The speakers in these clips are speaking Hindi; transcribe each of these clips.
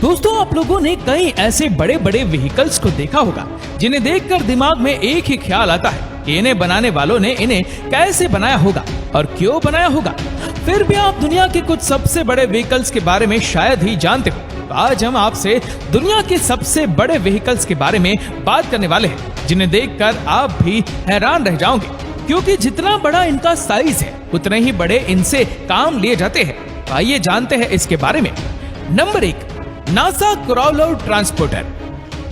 दोस्तों, आप लोगों ने कई ऐसे बड़े बड़े व्हीकल्स को देखा होगा जिन्हें देखकर दिमाग में एक ही ख्याल आता है कि इन्हें बनाने वालों ने इन्हें कैसे बनाया होगा और क्यों बनाया होगा। फिर भी आप दुनिया के कुछ सबसे बड़े व्हीकल्स के बारे में शायद ही जानते हो। तो आज हम आपसे दुनिया के सबसे बड़े व्हीकल्स के बारे में बात करने वाले हैं, जिन्हें देखकर आप भी हैरान रह जाओगे, क्योंकि जितना बड़ा इनका साइज है उतने ही बड़े इनसे काम लिए जाते हैं। तो आइए जानते हैं इसके बारे में। Number 1, NASA crawler transporter.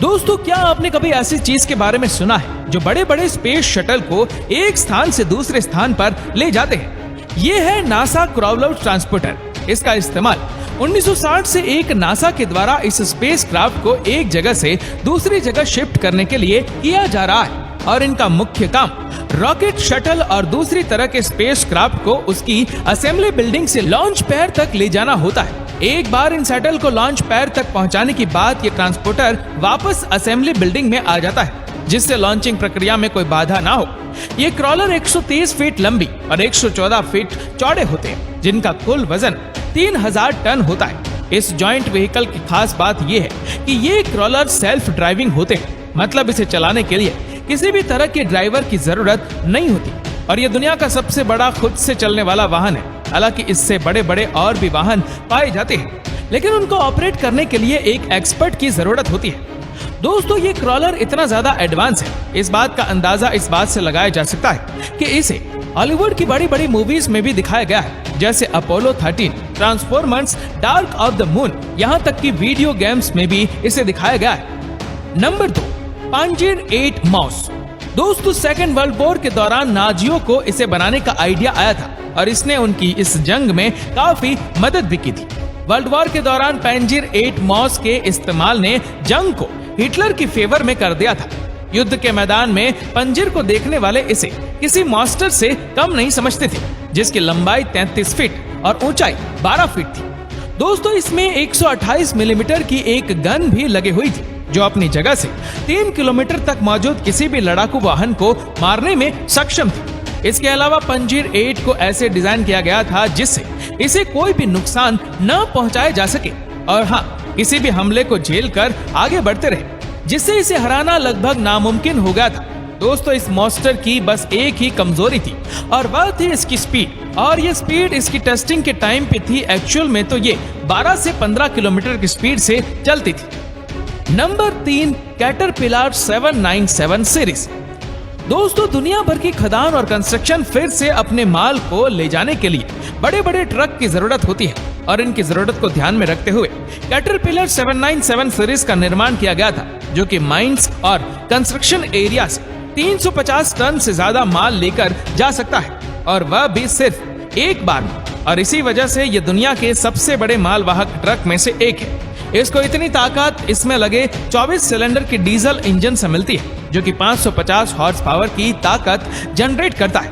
दोस्तों, क्या आपने कभी ऐसी चीज के बारे में सुना है जो बड़े बड़े स्पेस शटल को एक स्थान से दूसरे स्थान पर ले जाते हैं? ये है नासा क्राउलर ट्रांसपोर्टर। इसका इस्तेमाल 1960 से एक नासा के द्वारा इस स्पेस क्राफ्ट को एक जगह से दूसरी जगह शिफ्ट करने के लिए किया जा रहा है, और इनका मुख्य काम रॉकेट, शटल और दूसरी तरह के स्पेस क्राफ्ट को उसकी असेंबली बिल्डिंग से लॉन्च पैड तक ले जाना होता है। एक बार इन शटल को लॉन्च पैड तक पहुंचाने के बाद ये ट्रांसपोर्टर वापस असेंबली बिल्डिंग में आ जाता है, जिससे लॉन्चिंग प्रक्रिया में कोई बाधा ना हो। ये क्रॉलर 130 फीट लंबी और 114 फीट चौड़े होते हैं, जिनका कुल वजन 3000 टन होता है। इस जॉइंट व्हीकल की खास बात यह है कि ये क्रॉलर सेल्फ ड्राइविंग होते हैं, मतलब इसे चलाने के लिए किसी भी तरह के ड्राइवर की जरूरत नहीं होती, और ये दुनिया का सबसे बड़ा खुद से चलने वाला वाहन है। हालांकि इससे बड़े बड़े और भी वाहन पाए जाते हैं, लेकिन उनको ऑपरेट करने के लिए एक एक्सपर्ट की जरूरत होती है। दोस्तों, ये क्रॉलर इतना ज्यादा एडवांस है, इस बात का अंदाजा इस बात से लगाया जा सकता है कि इसे हॉलीवुड की बड़ी बड़ी मूवीज में भी दिखाया गया है, जैसे Apollo 13, transformers, dark of the moon, यहाँ तक कि वीडियो गेम्स में भी इसे दिखाया गया है। Number 2, पांजिर 8 mouse. दोस्तों, सेकेंड वर्ल्ड वॉर के दौरान नाजियों को इसे बनाने का आइडिया आया था, और इसने उनकी इस जंग में काफी मदद भी की थी। वर्ल्ड वॉर के दौरान पांजिर 8 माउस के इस्तेमाल ने जंग को हिटलर की फेवर में कर दिया था। युद्ध के मैदान में पंजिर को देखने वाले इसे किसी मॉन्स्टर से कम नहीं समझते थे, जिसकी लंबाई 33 फीट और ऊंचाई 12 फीट थी। दोस्तों, इसमें 128 मिलीमीटर की एक गन भी लगी हुई थी, जो अपनी जगह से 3 किलोमीटर तक मौजूद किसी भी लड़ाकू वाहन को मारने में सक्षम थी। इसके अलावा पंजिर 8 को ऐसे डिजाइन किया गया था जिससे इसे कोई भी नुकसान न पहुंचाया जा सके, और हाँ, किसी भी हमले को झेल कर आगे बढ़ते रहे, जिससे इसे हराना लगभग नामुमकिन हो गया था। दोस्तों, इस मॉन्स्टर की बस एक ही कमजोरी थी, और वह थी इसकी स्पीड। और ये स्पीड इसकी टेस्टिंग के टाइम पे थी, एक्चुअल में तो ये 12 से 15 किलोमीटर की स्पीड से चलती थी। Number 3, caterpillar 797 series. दोस्तों, दुनिया भर की खदान और कंस्ट्रक्शन फिर से अपने माल को ले जाने के लिए बड़े बड़े ट्रक की जरूरत होती है, और इनकी जरूरत को ध्यान में रखते हुए कैटरपिलर 797 सीरीज का निर्माण किया गया था, जो कि माइंस और कंस्ट्रक्शन एरिया से 350 टन से ज्यादा माल लेकर जा सकता है, और वह भी सिर्फ एक बार में। और इसी वजह से ये दुनिया के सबसे बड़े मालवाहक ट्रक में से एक है। इसको इतनी ताकत इसमें लगे 24 सिलेंडर की डीजल इंजन से मिलती है, जो कि 550 हॉर्स पावर की ताकत जनरेट करता है।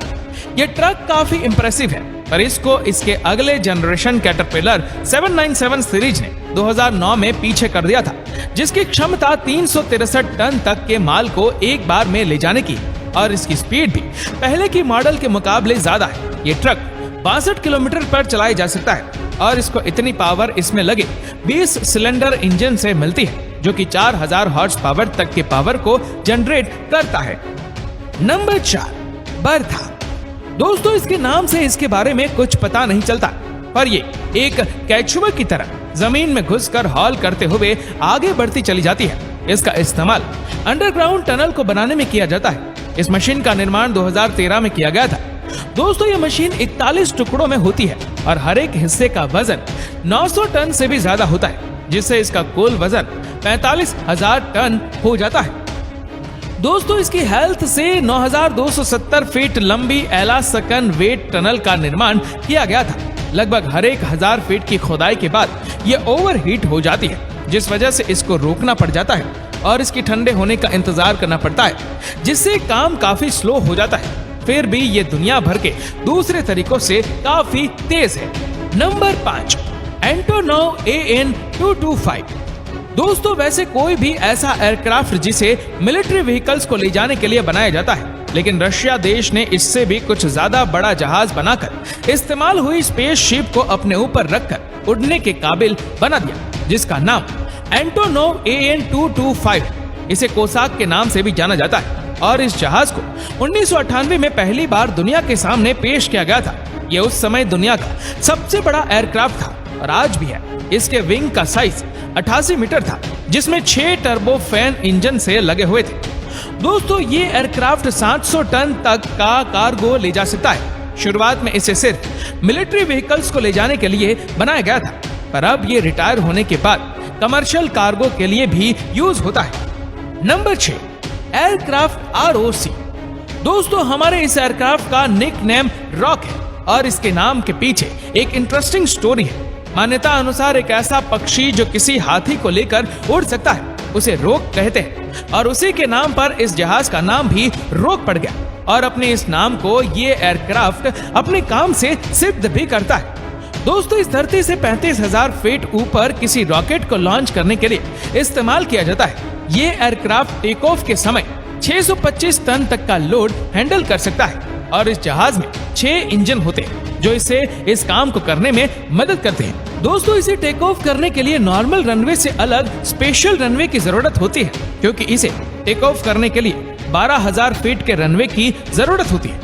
ये ट्रक काफी इंप्रेसिव है, पर इसको इसके अगले जनरेशन कैटरपिलर 797 सीरीज ने 2009 में पीछे कर दिया था, जिसकी क्षमता 363 टन तक के माल को एक बार में ले जाने की, और इसकी स्पीड भी पहले की मॉडल के मुकाबले ज्यादा है। ये ट्रक 62 किलोमीटर पर चलाया जा सकता है, और इसको इतनी पावर इसमें लगे 20 सिलेंडर इंजन से मिलती है, जो कि 4000 हॉर्स पावर तक के पावर को जनरेट करता है। Number 4, Bertha. दोस्तों, इसके नाम से इसके बारे में कुछ पता नहीं चलता, पर ये एक कैचुआ की तरह जमीन में घुसकर हॉल करते हुए आगे बढ़ती चली जाती है। इसका इस्तेमाल अंडरग्राउंड टनल को बनाने में किया जाता है। इस मशीन का निर्माण 2013 में किया गया था। दोस्तों, ये मशीन 41 टुकड़ों में होती है, और हर एक हिस्से का वजन 900 टन से भी ज्यादा होता है, जिससे इसका कुल वजन 45,000 टन हो जाता है। दोस्तों, इसकी हेल्थ से 9270 फीट लंबी एलास्कन वेट टनल का निर्माण किया गया था। लगभग हर एक 1000 फीट की खोदाई के बाद ये ओवरहीट हो जाती है, जिस वजह से इसको रोकना पड़ जाता है, और इसकी ठंडे होने का इंतजार करना पड़ता है, जिससे काम काफी स्लो हो जाता है। फिर भी ये दुनिया भर के दूसरे तरीकों से काफी तेज है। Number 5, Antonov AN-225। दोस्तों, वैसे कोई भी ऐसा एयरक्राफ्ट जिसे मिलिट्री व्हीकल्स को ले जाने के लिए बनाया जाता है, लेकिन रशिया देश ने इससे भी कुछ ज्यादा बड़ा जहाज बनाकर इस्तेमाल हुई स्पेस शिप को अपने ऊपर रखकर उड़ने के काबिल बना दिया। जिसका नाम एंटोनोव AN-225 इसे कोसाक के नाम से भी जाना जाता है। और इस जहाज को 1998 में पहली बार दुनिया के सामने पेश किया गया था। यह उस समय दुनिया का सबसे बड़ा एयरक्राफ्ट था और आज भी है। इसके विंग का साइज 88 मीटर था, जिसमें 6 टर्बोफैन इंजन से लगे हुए थे। दोस्तों, ये एयरक्राफ्ट 700 टन तक का कार्गो ले जा सकता है। शुरुआत में इसे सिर्फ मिलिट्री व्हीकल्स को ले जाने के लिए बनाया गया था, पर अब ये रिटायर होने के बाद कमर्शियल कार्गो के लिए भी यूज होता है। Number 6, aircraft ROC। दोस्तों, हमारे इस एयरक्राफ्ट का निक नेम रॉक है और इसके नाम के पीछे एक इंटरेस्टिंग स्टोरी है। मान्यता अनुसार एक ऐसा पक्षी जो किसी हाथी को लेकर उड़ सकता है उसे रोक कहते हैं और उसी के नाम पर इस जहाज का नाम भी रोक पड़ गया और अपने इस नाम को ये एयरक्राफ्ट अपने काम से सिद्ध भी करता है। दोस्तों, इस धरती से 35,000 फीट ऊपर किसी रॉकेट को लॉन्च करने के लिए इस्तेमाल किया जाता है। ये एयरक्राफ्ट टेक ऑफ के समय 625 टन तक का लोड हैंडल कर सकता है और इस जहाज में 6 इंजन होते हैं जो इसे इस काम को करने में मदद करते हैं। दोस्तों, इसे टेक ऑफ करने के लिए नॉर्मल रनवे से अलग स्पेशल रनवे की जरूरत होती है, क्योंकि इसे टेक ऑफ करने के लिए 12,000 फीट के रनवे की जरूरत होती है।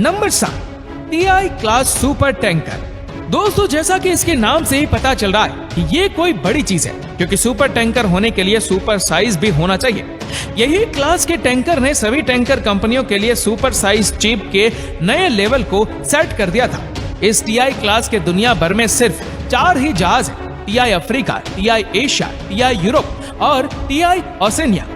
Number 7, TI class super tanker. दोस्तों, जैसा कि इसके नाम से ही पता चल रहा है कि ये कोई बड़ी चीज है, क्योंकि सुपर टैंकर होने के लिए सुपर साइज भी होना चाहिए। यही क्लास के टैंकर ने सभी टैंकर कंपनियों के लिए सुपर साइज चिप के नए लेवल को सेट कर दिया था। इस TI क्लास के दुनिया भर में सिर्फ 4 ही जहाज हैं: TI Africa, TI Asia, TI Europe और TI ओसेनिया।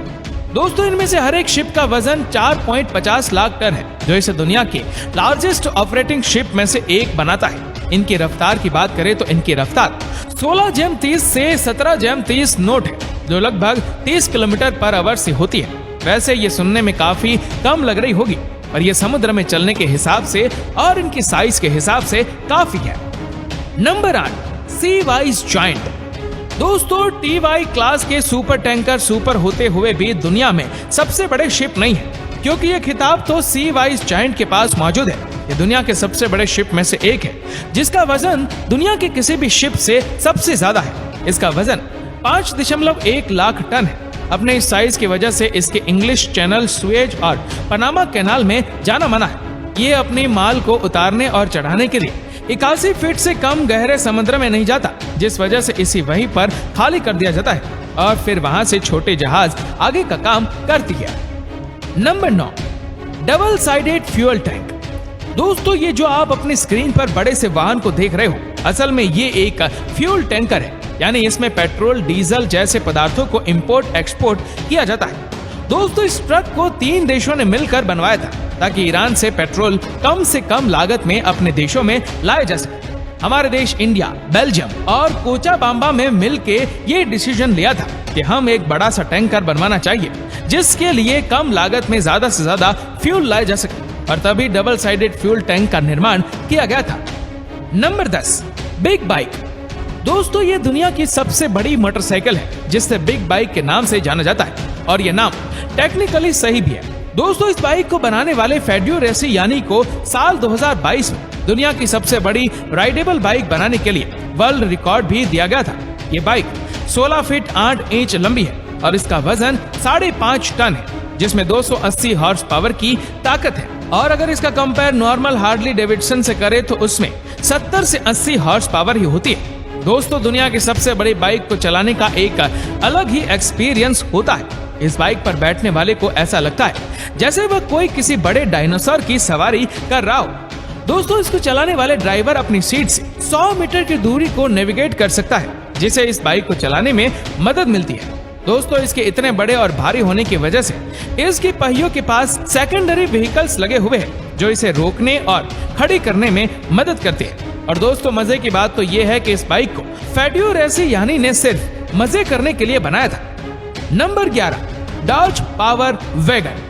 दोस्तों, इनमें से हर एक शिप का वजन 4.50 लाख टन है, जो इसे दुनिया के लार्जेस्ट ऑपरेटिंग शिप में से एक बनाता है। इनकी रफ्तार की बात करें तो इनकी रफ्तार 16 से 17 नॉट है, जो लगभग 30 किलोमीटर पर आवर से होती है। वैसे ये सुनने में काफी कम लग रही होगी, पर ये समुद्र में चलने के हिसाब से और इनकी साइज के हिसाब से काफी है। नंबर 8, सी वाइज जायंट। दोस्तों, TY क्लास के सुपर टैंकर सुपर होते हुए भी दुनिया में सबसे बड़े शिप नहीं है, क्योंकि ये खिताब तो सी वाइज जायंट के पास मौजूद है। ये दुनिया के सबसे बड़े शिप में से एक है, जिसका वजन दुनिया के किसी भी शिप से सबसे ज्यादा है। इसका वजन 5.1 लाख टन है। अपने इस साइज की वजह से इसके इंग्लिश चैनल, सुएज और पनामा कैनाल में जाना माना है। ये अपने माल को उतारने और चढ़ाने के लिए 81 फीट से कम गहरे समुद्र में नहीं जाता, जिस वजह से इसे वहीं पर खाली कर दिया जाता है और फिर वहां से छोटे जहाज आगे का काम करती है। Number 9, double sided fuel tank. दोस्तों, ये जो आप अपनी स्क्रीन पर बड़े से वाहन को देख रहे हो, असल में ये एक फ्यूल टैंकर है, यानी इसमें पेट्रोल, डीजल जैसे पदार्थों को इंपोर्ट एक्सपोर्ट किया जाता है। दोस्तों, इस ट्रक को 3 देशों ने मिलकर बनवाया था, ताकि ईरान से पेट्रोल कम से कम लागत में अपने देशों में लाया जा सके। हमारे देश इंडिया, बेल्जियम और कोचाबाम्बा में मिलके ये डिसीजन लिया था कि हम एक बड़ा सा टैंकर बनवाना चाहिए, जिसके लिए कम लागत में ज्यादा से ज्यादा फ्यूल लाया जा सके, और तभी डबल साइडेड फ्यूल टैंक का निर्माण किया गया था। Number 10, big bike. दोस्तों, ये दुनिया की सबसे बड़ी मोटरसाइकिल है, जिसे बिग बाइक के नाम से जाना जाता है, और ये नाम टेक्निकली सही भी है। दोस्तों, इस बाइक को बनाने वाले फेड्यूरेसी यानी को साल 2022 में दुनिया की सबसे बड़ी राइडेबल बाइक बनाने के लिए वर्ल्ड रिकॉर्ड भी दिया गया था। ये बाइक 16 फीट 8 इंच लंबी है और इसका वजन 5.5 टन है, जिसमें 280 हॉर्स पावर की ताकत है। और अगर इसका कंपेयर नॉर्मल हार्ली डेविडसन से करें तो उसमें 70 से 80 हॉर्स पावर ही होती है। दोस्तों, दुनिया की सबसे बड़ी बाइक को चलाने का एक अलग ही एक्सपीरियंस होता है। इस बाइक पर बैठने वाले को ऐसा लगता है जैसे वह कोई किसी बड़े डायनासोर की सवारी कर रहा हो। दोस्तों, इसको चलाने वाले ड्राइवर अपनी सीट से 100 मीटर की दूरी को नेविगेट कर सकता है, जिसे इस बाइक को चलाने में मदद मिलती है। दोस्तों, इसके इतने बड़े और भारी होने की वजह से इसके पहियों के पास सेकेंडरी व्हीकल्स लगे हुए हैं, जो इसे रोकने और खड़ी करने में मदद करते हैं। और दोस्तों, मजे की बात तो ये है कि इस बाइक को फेड्यूरेसी यानी ने सिर्फ मजे करने के लिए बनाया था। Number 11, Dodge power wagon.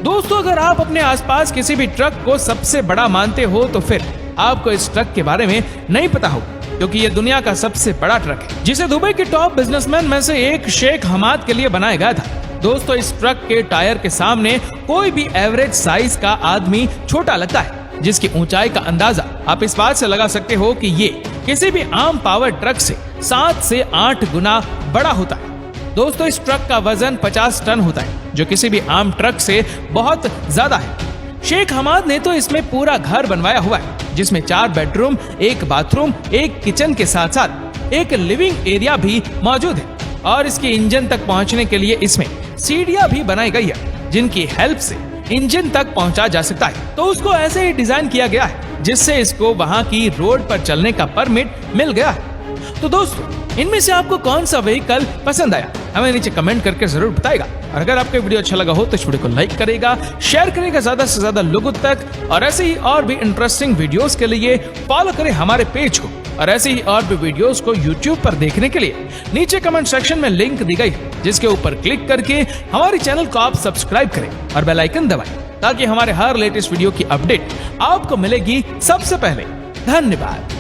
दोस्तों, अगर आप अपने आसपास किसी भी ट्रक को सबसे बड़ा मानते हो तो फिर आपको इस ट्रक के बारे में नहीं पता होगा, क्योंकि ये दुनिया का सबसे बड़ा ट्रक है, जिसे दुबई के टॉप बिजनेसमैन में से एक शेख हमाद के लिए बनाया गया था। दोस्तों, इस ट्रक के टायर के सामने कोई भी एवरेज साइज का आदमी छोटा लगता है, जिसकी ऊंचाई का अंदाजा आप इस बात से लगा सकते हो कि ये किसी भी आम पावर ट्रक से 7 से 8 गुना बड़ा होता है। दोस्तों, इस ट्रक का वजन 50 टन होता है, जो किसी भी आम ट्रक से बहुत ज्यादा है। शेख हमाद ने तो इसमें पूरा घर बनवाया हुआ है, जिसमें 4 बेडरूम, 1 बाथरूम, 1 किचन के साथ साथ एक लिविंग एरिया भी मौजूद है। और इसके इंजन तक पहुंचने के लिए इसमें सीढ़ियां भी बनाई गई है, जिनकी हेल्प से इंजन तक पहुंचा जा सकता है। तो उसको ऐसे ही डिजाइन किया गया है जिससे इसको वहां की रोड पर चलने का परमिट मिल गया है। तो दोस्तों, इनमें से आपको कौन सा व्हीकल पसंद आया, हमें नीचे कमेंट करके जरूर बताएगा। और अगर आपको वीडियो अच्छा लगा हो तो इस वीडियो को लाइक करेगा, शेयर करेगा ज्यादा से ज्यादा लोगों तक। और ऐसे ही और भी इंटरेस्टिंग वीडियोस के लिए फॉलो करें हमारे पेज को। और ऐसे ही और भी वीडियोस को YouTube पर देखने के लिए नीचे कमेंट सेक्शन में लिंक दी गई है, जिसके ऊपर क्लिक करके हमारे चैनल को आप सब्सक्राइब करें और बेल आइकन दबाएं, ताकि हमारे हर लेटेस्ट वीडियो की अपडेट आपको मिलेगी सबसे पहले। धन्यवाद।